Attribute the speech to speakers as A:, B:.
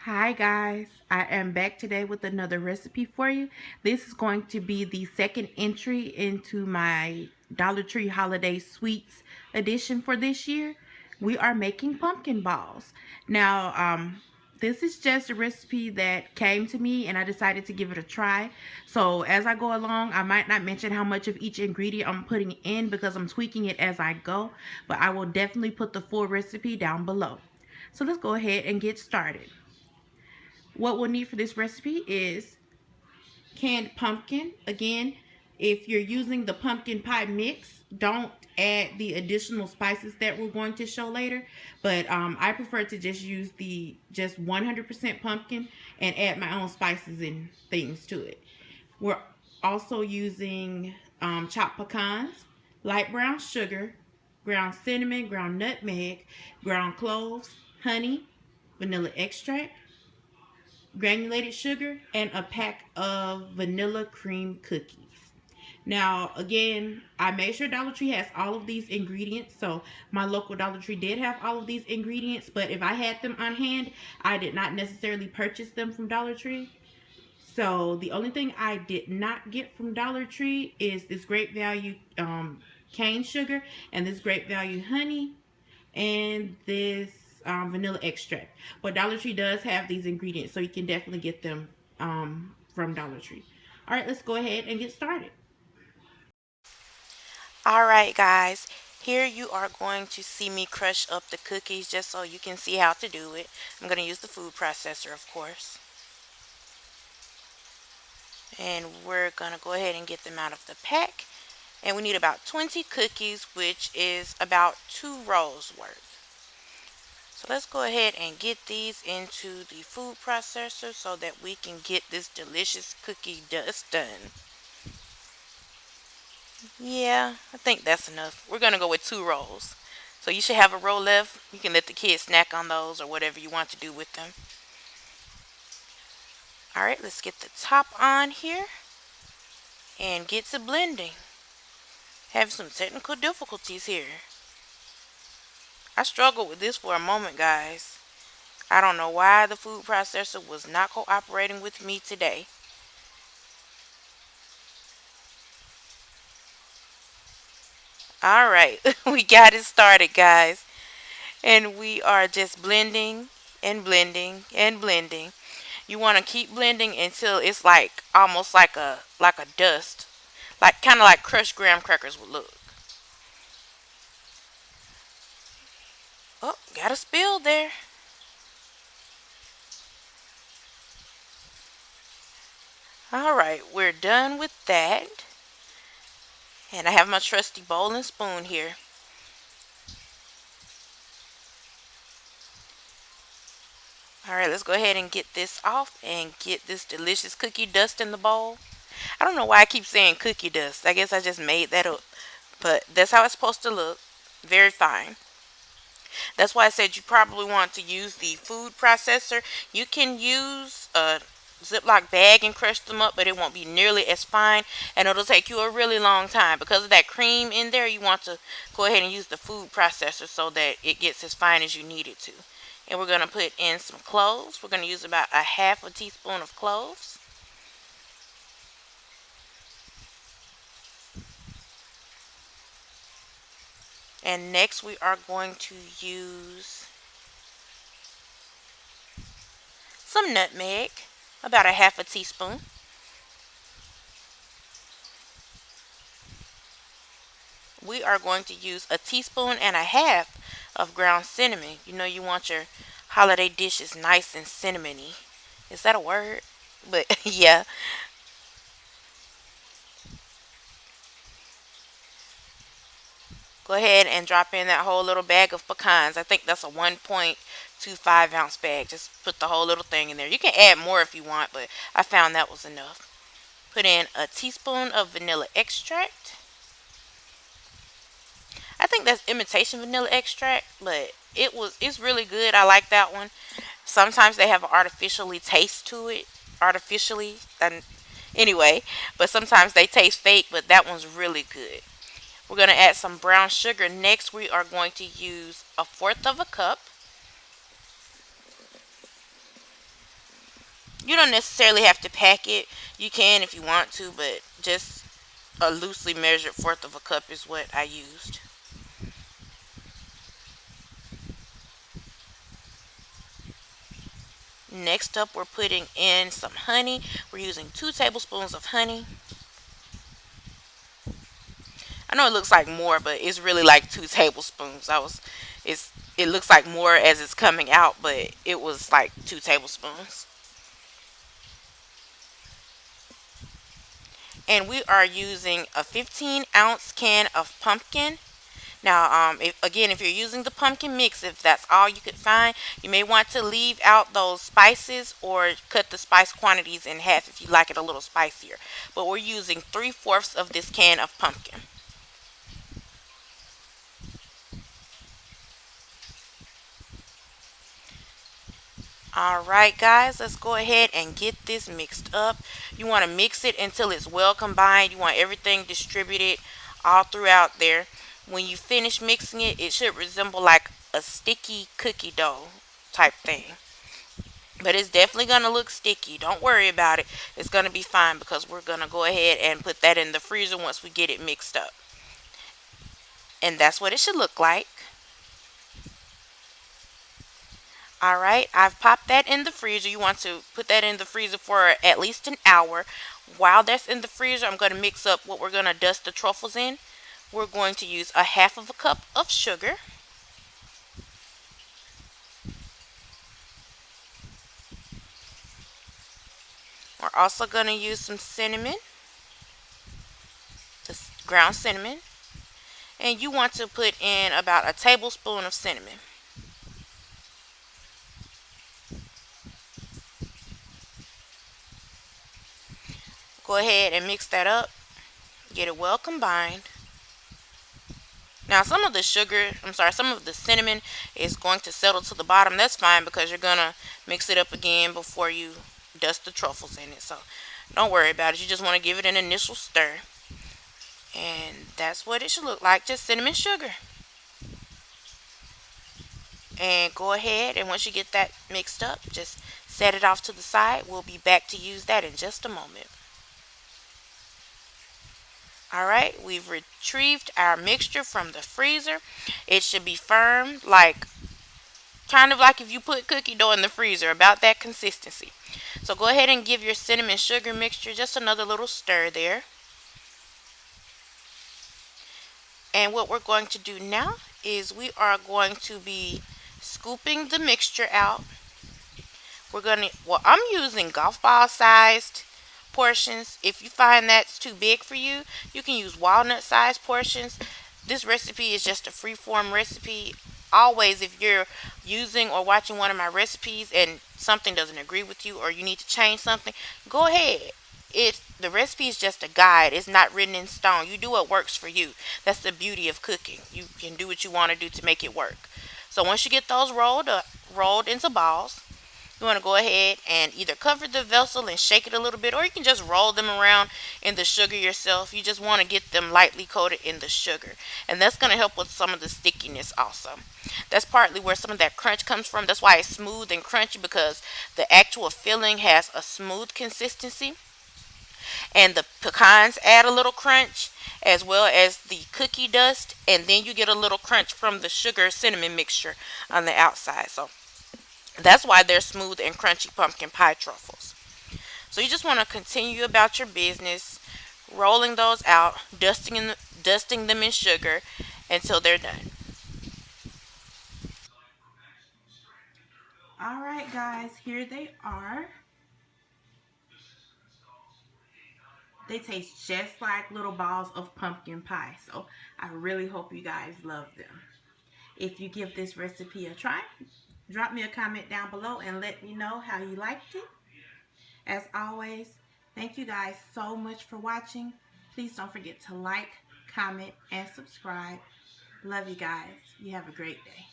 A: Hi guys, I am back today with another recipe for you. This is going to be the second entry into my Dollar Tree Holiday Sweets edition for this year. We are making pumpkin balls. Now, this is just a recipe that came to me and I decided to give it a try. So as I go along, I might not mention how much of each ingredient I'm putting in because I'm tweaking it as I go, but I will definitely put the full recipe down below. So let's go ahead and get started. What we'll need for this recipe is canned pumpkin. Again, if you're using the pumpkin pie mix, don't add the additional spices that we're going to show later. But I prefer to just use the just 100% pumpkin and add my own spices and things to it. We're also using chopped pecans, light brown sugar, ground cinnamon, ground nutmeg, ground cloves, honey, vanilla extract, granulated sugar, and a pack of vanilla cream cookies. Now, again, I made sure Dollar Tree has all of these ingredients. So my local Dollar Tree did have all of these ingredients, but if I had them on hand, I did not necessarily purchase them from Dollar Tree. So the only thing I did not get from Dollar Tree is this great value cane sugar and this great value honey and this vanilla extract. But Dollar Tree does have these ingredients, so you can definitely get them from Dollar Tree. All right, let's go ahead and get started.
B: Alright guys, here you are going to see me crush up the cookies just so you can see how to do it. I'm going to use the food processor, of course. And we're going to go ahead and get them out of the pack. And we need about 20 cookies, which is about 2 rolls worth. So let's go ahead and get these into the food processor so that we can get this delicious cookie dust done. Yeah, I think that's enough. We're going to go with 2 rolls. So you should have a roll left. You can let the kids snack on those or whatever you want to do with them. Alright, let's get the top on here and get to blending. Have some technical difficulties here. I struggled with this for a moment, guys. I don't know why the food processor was not cooperating with me today. Alright, we got it started, guys. And we are just blending and blending and blending. You want to keep blending until it's like almost like a dust, like kind of like crushed graham crackers would look. Oh, got a spill there. All right, we're done with that. And I have my trusty bowl and spoon here. All right, let's go ahead and get this off and get this delicious cookie dust in the bowl. I don't know why I keep saying cookie dust. I guess I just made that up. But that's how it's supposed to look. Very fine. That's why I said you probably want to use the food processor. You can use a Ziploc bag and crush them up, but it won't be nearly as fine, and it'll take you a really long time. Because of that cream in there, you want to go ahead and use the food processor so that it gets as fine as you need it to. And we're going to put in some cloves. We're going to use about a half a teaspoon of cloves. And next we are going to use some nutmeg, about a half a teaspoon. We are going to use a teaspoon and a half of ground cinnamon. You know you want your holiday dishes nice and cinnamony. Is that a word? But yeah. Go ahead and drop in that whole little bag of pecans. I think that's a 1.25 ounce bag. Just put the whole little thing in there. You can add more if you want, but I found that was enough. Put in a teaspoon of vanilla extract. I think that's imitation vanilla extract, but it's really good. I like that one. Sometimes they have an artificially taste to it. Artificially, and Anyway, but sometimes they taste fake, but that one's really good. We're going to add some brown sugar. Next, we are going to use a fourth of a cup. You don't necessarily have to pack it. You can if you want to, but just a loosely measured fourth of a cup is what I used. Next up, we're putting in some honey. We're using 2 tablespoons of honey. I know it looks like more, but it's really like 2 tablespoons. It looks like more as it's coming out, but it was like 2 tablespoons. And we are using a 15-ounce can of pumpkin. Now, if you're using the pumpkin mix, if that's all you could find, you may want to leave out those spices or cut the spice quantities in half if you like it a little spicier. But we're using 3/4 of this can of pumpkin. Alright guys, let's go ahead and get this mixed up. You want to mix it until it's well combined. You want everything distributed all throughout there. When you finish mixing it, it should resemble like a sticky cookie dough type thing. But it's definitely going to look sticky. Don't worry about it. It's going to be fine because we're going to go ahead and put that in the freezer once we get it mixed up. And that's what it should look like. Alright, I've popped that in the freezer. You want to put that in the freezer for at least an hour. While that's in the freezer, I'm going to mix up what we're going to dust the truffles in. We're going to use a half of a cup of sugar. We're also going to use some cinnamon, the ground cinnamon. And you want to put in about a tablespoon of cinnamon. Go ahead and mix that up. Get it well combined. Now some of the some of the cinnamon is going to settle to the bottom. That's fine because you're going to mix it up again before you dust the truffles in it. So don't worry about it. You just want to give it an initial stir. And that's what it should look like. Just cinnamon sugar. And go ahead and once you get that mixed up, just set it off to the side. We'll be back to use that in just a moment. Alright, we've retrieved our mixture from the freezer. It should be firm, like kind of like if you put cookie dough in the freezer, about that consistency. So go ahead and give your cinnamon sugar mixture just another little stir there. And what we're going to do now is we are going to be scooping the mixture out. I'm using golf ball sized portions. If you find that's too big for you, you can use walnut sized portions. This recipe is just a free form recipe. Always, if you're using or watching one of my recipes and something doesn't agree with you or you need to change something, go ahead. The recipe is just a guide. It's not written in stone. You do what works for you. That's the beauty of cooking. You can do what you want to do to make it work. So once you get those rolled into balls, you want to go ahead and either cover the vessel and shake it a little bit, or you can just roll them around in the sugar yourself. You just want to get them lightly coated in the sugar. And that's going to help with some of the stickiness also. That's partly where some of that crunch comes from. That's why it's smooth and crunchy, because the actual filling has a smooth consistency. And the pecans add a little crunch as well as the cookie dust. And then you get a little crunch from the sugar cinnamon mixture on the outside. So that's why they're smooth and crunchy pumpkin pie truffles. So you just want to continue about your business, rolling those out, dusting them in sugar until they're done.
A: Alright guys, here they are. They taste just like little balls of pumpkin pie. So I really hope you guys love them. If you give this recipe a try, drop me a comment down below and let me know how you liked it. As always, thank you guys so much for watching. Please don't forget to like, comment, and subscribe. Love you guys. You have a great day.